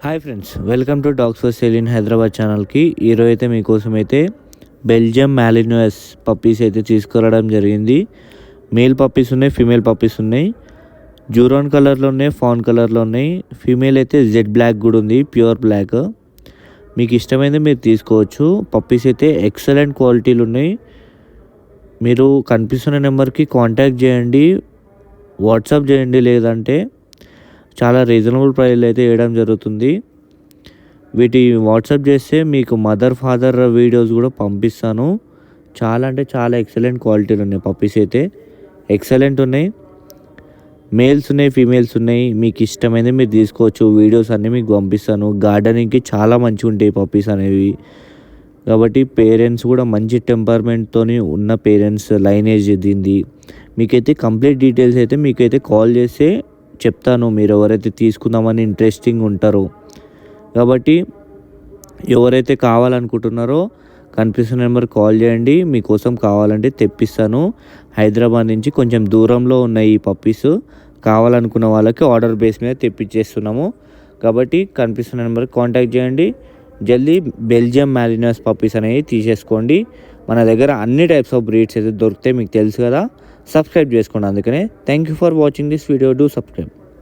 Hi friends, welcome to dogs for sale in Hyderabad ఛానల్కి. ఈరోజు అయితే మీకోసం అయితే బెల్జియం మాలినోస్ పప్పీస్ అయితే తీసుకురావడం జరిగింది. మేల్ పప్పీస్ ఉన్నాయి, ఫీమేల్ పప్పీస్ ఉన్నాయి. జూరాన్ కలర్లో ఉన్నాయి, ఫాన్ కలర్లో ఉన్నాయి. ఫీమేల్ అయితే జెడ్ బ్లాక్ కూడా ఉంది, ప్యూర్ బ్లాక్. మీకు ఇష్టమైంది మీరు తీసుకోవచ్చు. పప్పీస్ అయితే ఎక్సలెంట్ క్వాలిటీలు ఉన్నాయి. మీరు కనిపిస్తున్న నెంబర్కి కాంటాక్ట్ చేయండి, వాట్సాప్ చేయండి, లేదంటే చాలా రీజనబుల్ ప్రైస్లో అయితే వేయడం జరుగుతుంది. వీటి వాట్సాప్ చేస్తే మీకు మదర్ ఫాదర్ వీడియోస్ కూడా పంపిస్తాను. చాలా అంటే చాలా ఎక్సలెంట్ క్వాలిటీలు ఉన్నాయి. పప్పీస్ అయితే ఎక్సలెంట్ ఉన్నాయి. మేల్స్ ఉన్నాయి, ఫీమేల్స్ ఉన్నాయి. మీకు ఇష్టమైనది మీరు తీసుకోవచ్చు. వీడియోస్ అన్నీ మీకు పంపిస్తాను. గార్డెనింగ్కి చాలా మంచిగా ఉంటాయి పప్పీస్ అనేవి. కాబట్టి పేరెంట్స్ కూడా మంచి టెంపర్మెంట్తో ఉన్న పేరెంట్స్ లైనేజ్ దీనిది. మీకైతే కంప్లీట్ డీటెయిల్స్ అయితే మీకైతే కాల్ చేస్తే చెప్తాను, మీరు ఎవరైతే తీసుకుందామని ఇంట్రెస్టింగ్ ఉంటారో. కాబట్టి ఎవరైతే కావాలనుకుంటున్నారో కనిపిస్తున్న నెంబర్ కాల్ చేయండి. మీకోసం కావాలంటే తెప్పిస్తాను. హైదరాబాద్ నుంచి కొంచెం దూరంలో ఉన్న ఈ పప్పీస్ కావాలనుకున్న వాళ్ళకి ఆర్డర్ బేస్ మీద తెప్పించేస్తున్నాము. కాబట్టి కనిపిస్తున్న నెంబర్ కాంటాక్ట్ చేయండి. జల్దీ బెల్జియం మాలినోస్ పప్పీస్ అనేవి తీసేసుకోండి. మన దగ్గర అన్ని టైప్స్ ఆఫ్ బ్రీడ్స్ అయితే దొరుకుతాయి, మీకు తెలుసు కదా. సబ్స్క్రైబ్ చేసుకోండి. అందుకనే thank you for watching this video. Do subscribe.